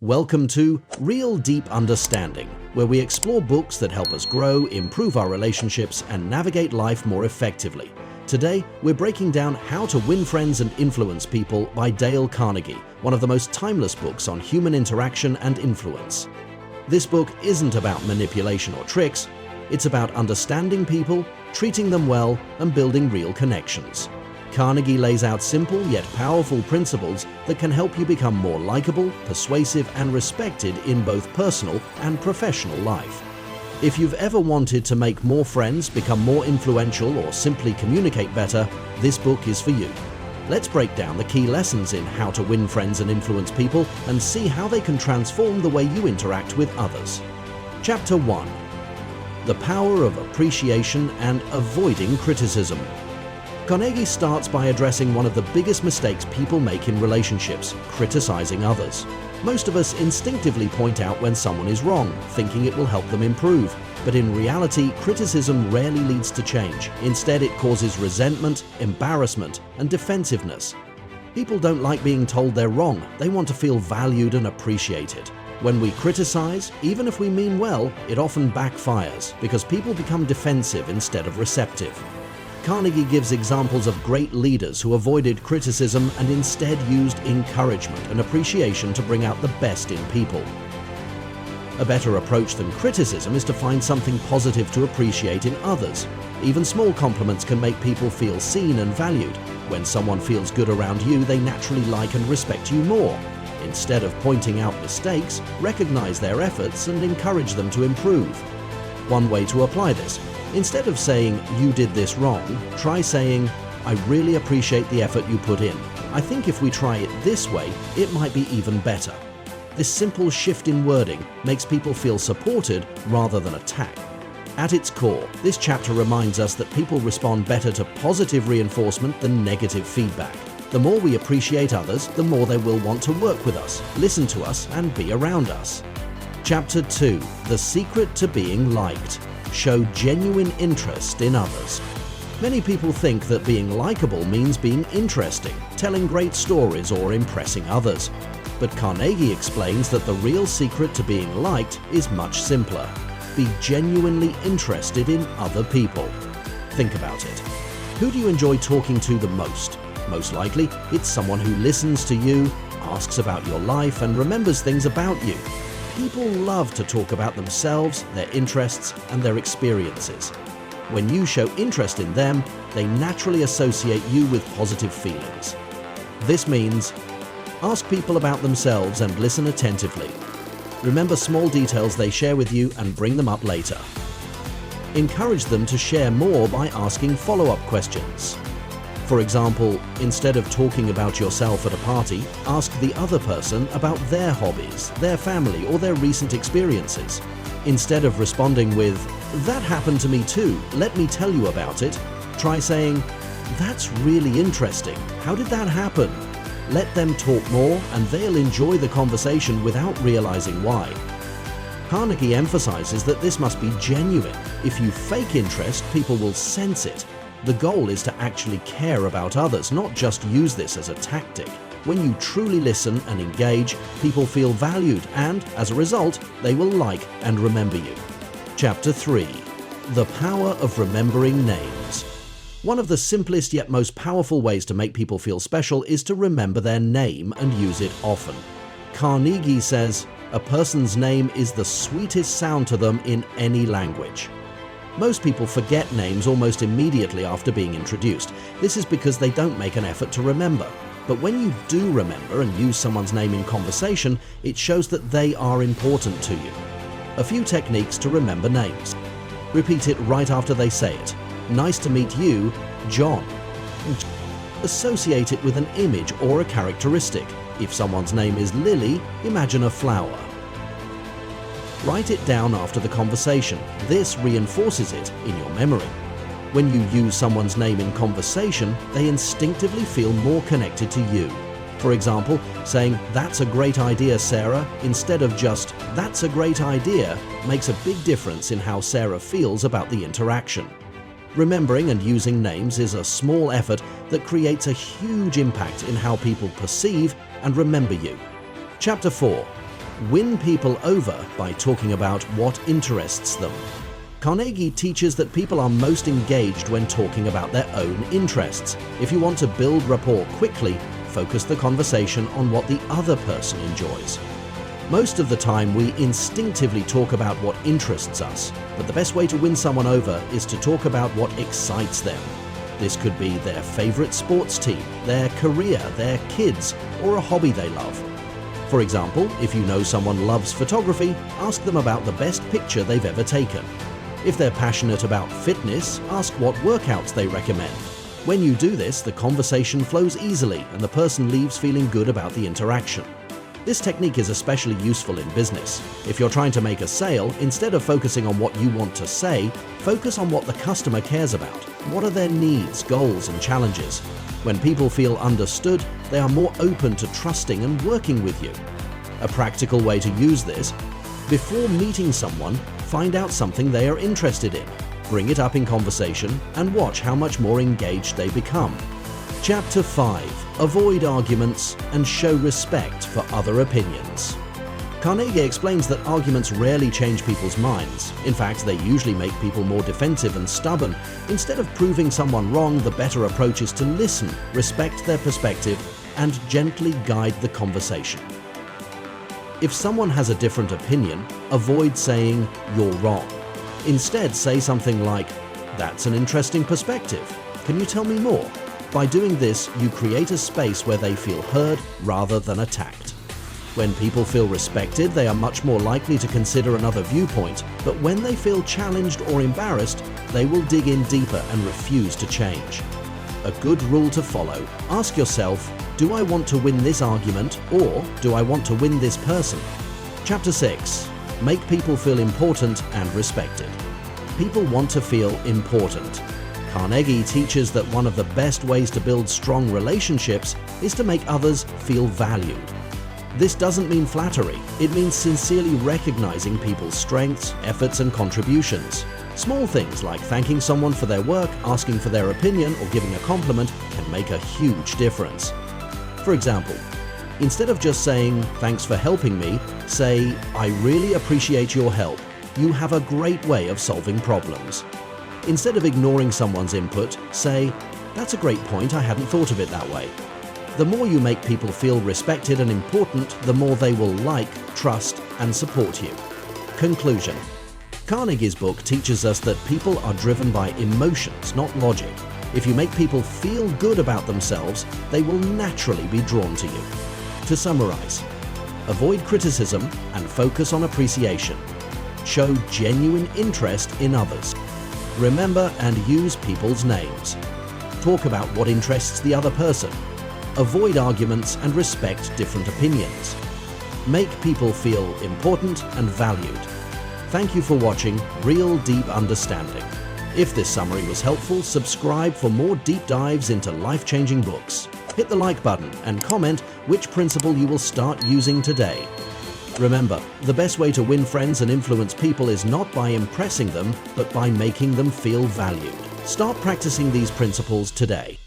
Welcome to Real Deep Understanding, where we explore books that help us grow, improve our relationships, and navigate life more effectively. Today, we're breaking down How to Win Friends and Influence People by Dale Carnegie, one of the most timeless books on human interaction and influence. This book isn't about manipulation or tricks, it's about understanding people, treating them well, and building real connections. Carnegie lays out simple yet powerful principles that can help you become more likable, persuasive, and respected in both personal and professional life. If you've ever wanted to make more friends, become more influential, or simply communicate better, this book is for you. Let's break down the key lessons in how to win friends and influence people and see how they can transform the way you interact with others. Chapter 1. The Power of Appreciation and Avoiding Criticism. Carnegie starts by addressing one of the biggest mistakes people make in relationships: criticizing others. Most of us instinctively point out when someone is wrong, thinking it will help them improve. But in reality, criticism rarely leads to change. Instead, it causes resentment, embarrassment, and defensiveness. People don't like being told they're wrong. They want to feel valued and appreciated. When we criticize, even if we mean well, it often backfires because people become defensive instead of receptive. Carnegie gives examples of great leaders who avoided criticism and instead used encouragement and appreciation to bring out the best in people. A better approach than criticism is to find something positive to appreciate in others. Even small compliments can make people feel seen and valued. When someone feels good around you, they naturally like and respect you more. Instead of pointing out mistakes, recognize their efforts and encourage them to improve. One way to apply this: instead of saying, "You did this wrong," try saying, "I really appreciate the effort you put in. I think if we try it this way, it might be even better." This simple shift in wording makes people feel supported rather than attacked. At its core, this chapter reminds us that people respond better to positive reinforcement than negative feedback. The more we appreciate others, the more they will want to work with us, listen to us, and be around us. Chapter 2. The Secret to Being Liked. Show genuine interest in others. Many people think that being likable means being interesting, telling great stories, or impressing others. But Carnegie explains that the real secret to being liked is much simpler. Be genuinely interested in other people. Think about it. Who do you enjoy talking to the most? Most likely, it's someone who listens to you, asks about your life, and remembers things about you. People love to talk about themselves, their interests, and their experiences. When you show interest in them, they naturally associate you with positive feelings. This means ask people about themselves and listen attentively. Remember small details they share with you and bring them up later. Encourage them to share more by asking follow-up questions. For example, instead of talking about yourself at a party, ask the other person about their hobbies, their family, or their recent experiences. Instead of responding with, "That happened to me too, let me tell you about it," try saying, "That's really interesting. How did that happen?" Let them talk more, and they'll enjoy the conversation without realizing why. Carnegie emphasizes that this must be genuine. If you fake interest, people will sense it. The goal is to actually care about others, not just use this as a tactic. When you truly listen and engage, people feel valued and, as a result, they will like and remember you. Chapter 3. The Power of Remembering Names. One of the simplest yet most powerful ways to make people feel special is to remember their name and use it often. Carnegie says, "A person's name is the sweetest sound to them in any language." Most people forget names almost immediately after being introduced. This is because they don't make an effort to remember. But when you do remember and use someone's name in conversation, it shows that they are important to you. A few techniques to remember names. Repeat it right after they say it. "Nice to meet you, John." Associate it with an image or a characteristic. If someone's name is Lily, imagine a flower. Write it down after the conversation. This reinforces it in your memory. When you use someone's name in conversation, they instinctively feel more connected to you. For example, saying, "That's a great idea, Sarah," instead of just, "That's a great idea," makes a big difference in how Sarah feels about the interaction. Remembering and using names is a small effort that creates a huge impact in how people perceive and remember you. Chapter 4. Win people over by talking about what interests them. Carnegie teaches that people are most engaged when talking about their own interests. If you want to build rapport quickly, focus the conversation on what the other person enjoys. Most of the time, we instinctively talk about what interests us, but the best way to win someone over is to talk about what excites them. This could be their favorite sports team, their career, their kids, or a hobby they love. For example, if you know someone loves photography, ask them about the best picture they've ever taken. If they're passionate about fitness, ask what workouts they recommend. When you do this, the conversation flows easily and the person leaves feeling good about the interaction. This technique is especially useful in business. If you're trying to make a sale, instead of focusing on what you want to say, focus on what the customer cares about. What are their needs, goals, and challenges? When people feel understood, they are more open to trusting and working with you. A practical way to use this: before meeting someone, find out something they are interested in. Bring it up in conversation and watch how much more engaged they become. Chapter 5. Avoid arguments and show respect for other opinions. Carnegie explains that arguments rarely change people's minds. In fact, they usually make people more defensive and stubborn. Instead of proving someone wrong, the better approach is to listen, respect their perspective, and gently guide the conversation. If someone has a different opinion, avoid saying, "You're wrong." Instead, say something like, "That's an interesting perspective. Can you tell me more?" By doing this, you create a space where they feel heard rather than attacked. When people feel respected, they are much more likely to consider another viewpoint, but when they feel challenged or embarrassed, they will dig in deeper and refuse to change. A good rule to follow: ask yourself, do I want to win this argument, or do I want to win this person? Chapter 6. Make people feel important and respected. People want to feel important. Carnegie teaches that one of the best ways to build strong relationships is to make others feel valued. This doesn't mean flattery. It means sincerely recognizing people's strengths, efforts, and contributions. Small things like thanking someone for their work, asking for their opinion, or giving a compliment can make a huge difference. For example, instead of just saying, "Thanks for helping me," say, "I really appreciate your help. You have a great way of solving problems." Instead of ignoring someone's input, say, "That's a great point, I hadn't thought of it that way." The more you make people feel respected and important, the more they will like, trust, and support you. Conclusion. Carnegie's book teaches us that people are driven by emotions, not logic. If you make people feel good about themselves, they will naturally be drawn to you. To summarize, avoid criticism and focus on appreciation. Show genuine interest in others. Remember and use people's names. Talk about what interests the other person. Avoid arguments and respect different opinions. Make people feel important and valued. Thank you for watching Real Deep Understanding. If this summary was helpful, subscribe for more deep dives into life-changing books. Hit the like button and comment which principle you will start using today. Remember, the best way to win friends and influence people is not by impressing them, but by making them feel valued. Start practicing these principles today.